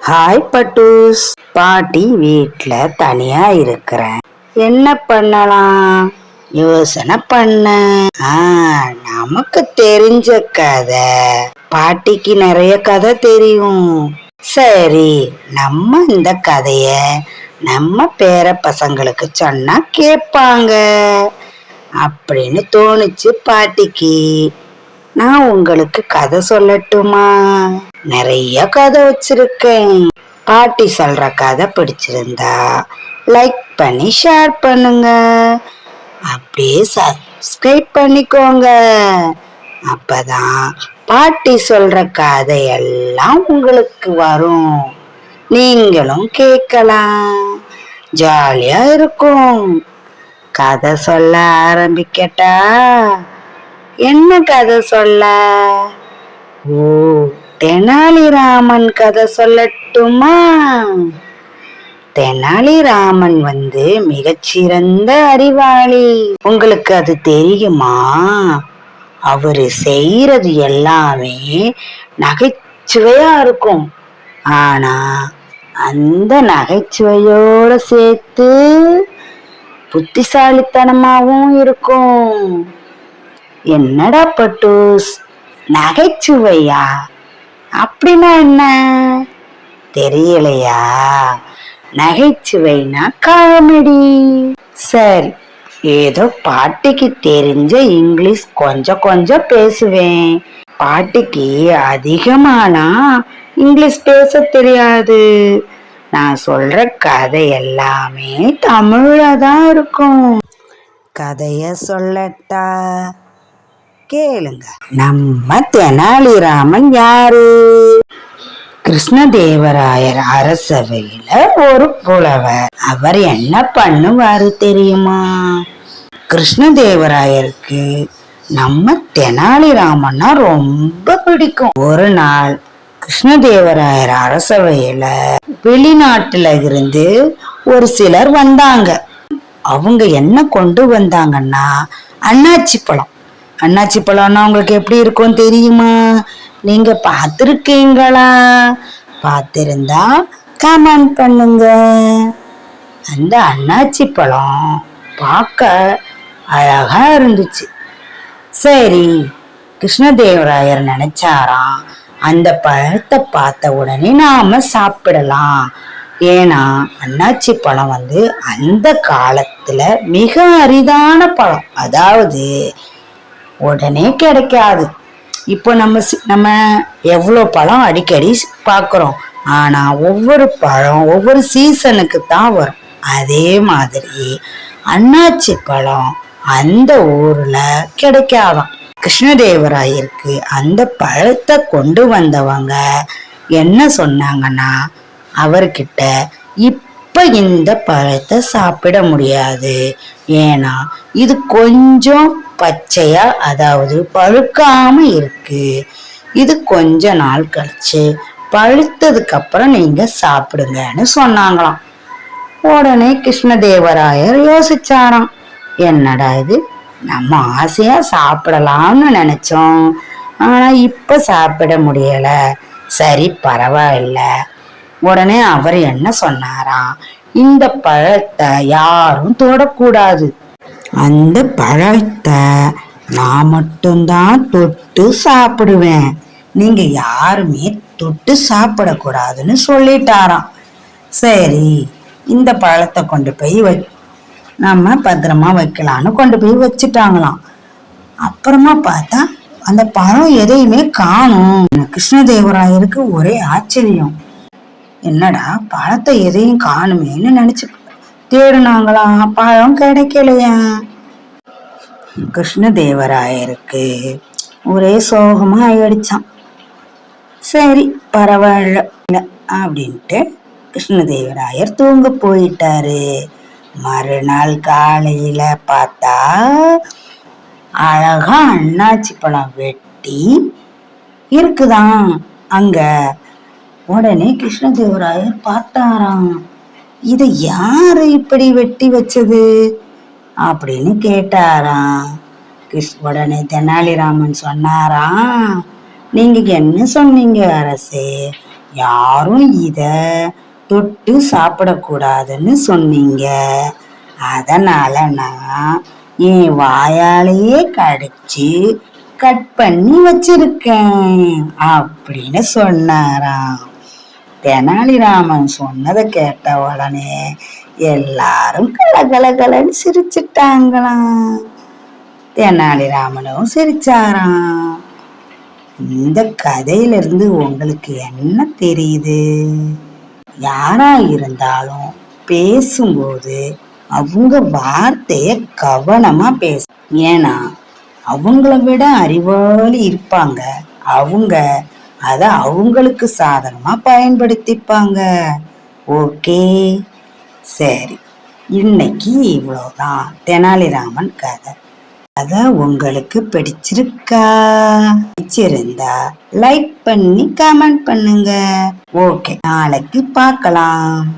Hi பட்டூஸ். பாட்டி வீட்ல தனியா இருக்கிறேன். என்ன பண்ணலாம் யோசனை பண்ண. நமக்கு தெரிஞ்ச கதை. பாட்டிக்கு நிறைய கதை தெரியும். சரி, நம்ம இந்த கதைய நம்ம பேர பசங்களுக்கு சொன்னா கேட்பாங்க அப்படின்னு தோணுச்சு பாட்டிக்கு. நான் உங்களுக்கு கதை சொல்லட்டுமா? நிறைய கதை வச்சிருக்கேன். பாட்டி சொல்ற கதை பிடிச்சிருந்தா லைக் பண்ணி ஷேர் பண்ணுங்க. அப்படியே சப்ஸ்கிரைப் பண்ணிக்கோங்க. அப்பதான் பாட்டி சொல்ற கதையெல்லாம் உங்களுக்கு வரும். நீங்களும் கேட்கலாம். ஜாலியா இருக்கும். கதை சொல்ல ஆரம்பிக்கட்டா? என்ன கதை சொல்ல? தெனாலிராமன் கதை சொல்லட்டுமா? தெனாலிராமன் மிகச்சிறந்த அறிவாளி. உங்களுக்கு அது தெரியுமா? அவரு செய்யறது எல்லாமே நகைச்சுவையா இருக்கும். ஆனா அந்த நகைச்சுவையோட சேர்த்து புத்திசாலித்தனமாவும் இருக்கும். என்னடா பட்டூஸ், நகைச்சுவையா? அப்படின்னா என்ன தெரியலையா? நகைச்சுவைனா காமெடி. சரி, ஏதோ பாட்டிக்கு தெரிஞ்ச இங்கிலீஷ் கொஞ்சம் கொஞ்சம் பேசுவேன். பாட்டிக்கு அதிகமானா இங்கிலீஷ் பேச தெரியாது. நான் சொல்ற கதை எல்லாமே தமிழ்ல தான் இருக்கும். கதைய சொல்லட்டா? கேளுங்க. நம்ம தெனாலிராமன் யாரு? கிருஷ்ணதேவராயர் அரசவையில ஒரு புலவர். அவர் என்ன பண்ணுவாரு தெரியுமா? கிருஷ்ணதேவராயருக்கு நம்ம தெனாலிராமன்னா ரொம்ப பிடிக்கும். ஒரு நாள் கிருஷ்ணதேவராயர் அரசவையில வெளிநாட்டுல இருந்து ஒரு சிலர் வந்தாங்க. அவங்க என்ன கொண்டு வந்தாங்கன்னா அன்னாச்சி பழம். அன்னாச்சி பழம்னா உங்களுக்கு எப்படி இருக்கும் தெரியுமா? நீங்க பார்த்திருக்கீங்களா? பார்த்திருந்தா கமெண்ட் பண்ணுங்க. அந்த அன்னாச்சி பழம் பார்க்க அழகா இருந்துச்சு. சரி, கிருஷ்ணதேவராயர் நினைச்சாராம், அந்த பழத்தை பார்த்த உடனே நாம சாப்பிடலாம். ஏன்னா அன்னாச்சி பழம் அந்த காலத்துல மிக அரிதான பழம். அதாவது உடனே கிடைக்காது. இப்போ நம்ம எவ்வளோ பழம் அடிக்கடி பார்க்குறோம். ஆனா ஒவ்வொரு பழம் ஒவ்வொரு சீசனுக்கு தான் வரும். அதே மாதிரி அன்னாச்சி பழம் அந்த ஊர்ல கிடைக்காதாம். கிருஷ்ணதேவராயருக்கு அந்த பழத்தை கொண்டு வந்தவங்க என்ன சொன்னாங்கன்னா, அவர்கிட்ட இப்ப இந்த பழத்தை சாப்பிட முடியாது. ஏன்னா இது கொஞ்சம் பச்சையா, அதாவது பழுக்காம இருக்கு. இது கொஞ்ச நாள் கழிச்சு பழுத்ததுக்கு அப்புறம் நீங்க சாப்பிடுங்கன்னு சொன்னாங்களாம். உடனே கிருஷ்ணதேவராயர் யோசிச்சாராம், என்னடா இது, நம்ம ஆசையா சாப்பிடலாம்னு நினைச்சோம், ஆனா இப்ப சாப்பிட முடியல. சரி, பரவாயில்ல. உடனே அவர் என்ன சொன்னாராம், இந்த பழத்தை யாரும் தொடக்கூடாது. அந்த பழத்தை நான் மட்டும்தான் தொட்டு சாப்பிடுவேன். நீங்க யாருமே தொட்டு சாப்பிடக்கூடாதுன்னு சொல்லிட்டாராம். சரி, இந்த பழத்தை கொண்டு போய் நம்ம பத்திரமா வைக்கலான்னு கொண்டு போய் வச்சுட்டாங்களாம். அப்புறமா பார்த்தா அந்த பழம் எதையுமே காணும். கிருஷ்ணதேவராயருக்கு ஒரே ஆச்சரியம். என்னடா, பழத்தை எதையும் காணுமேன்னு நினைச்சு தேடினாங்களாம். பழம் கிடைக்கலையா? கிருஷ்ணதேவராயருக்கு ஒரே சோகமா ஆயிடுச்சான். சரி, பரவாயில்ல அப்படின்ட்டு கிருஷ்ணதேவராயர் தூங்க போயிட்டாரு. மறுநாள் காலையில பார்த்தா அழகா அன்னாச்சி பழம் வெட்டி இருக்குதான் அங்க. உடனே கிருஷ்ணதேவராயர் பார்த்தாராம், இத யாரு இப்படி வெட்டி வச்சது அப்படின்னு கேட்டாராம். உடனே தெனாலிராமன் சொன்னாராம், நீங்க என்ன சொன்னீங்க அரசே? யாரும் இத தொட்டு சாப்பிடக்கூடாதுன்னு சொன்னீங்க. அதனால நான் என் வாயாலேயே கடிச்சு கட் பண்ணி வச்சிருக்கேன் அப்படின்னு சொன்னாராம். தெனாலிராமன் சொன்னதை கேட்ட உடனே எல்லாரும் கலகலகலன்னு சிரிச்சிட்டாங்களாம். தெனாலிராமனும் சிரிச்சாராம். இந்த கதையிலிருந்து உங்களுக்கு என்ன தெரியுது? யாரா இருந்தாலும் பேசும்போது அவங்க வார்த்தைய கவனமா பேச. ஏன்னா அவங்கள விட அறிவாளி இருப்பாங்க. அவங்க அத அவங்களுக்கு சாதகமா பயன்படுத்திப்பாங்க. ஓகே, சரி, இன்னைக்கு இவ்வளவுதான் தெனாலிராமன் கதை. அத உங்களுக்கு பிடிச்சிருக்கா? பிடிச்சிருந்தா லைக் பண்ணி கமெண்ட் பண்ணுங்க. ஓகே, நாளைக்கு பார்க்கலாம்.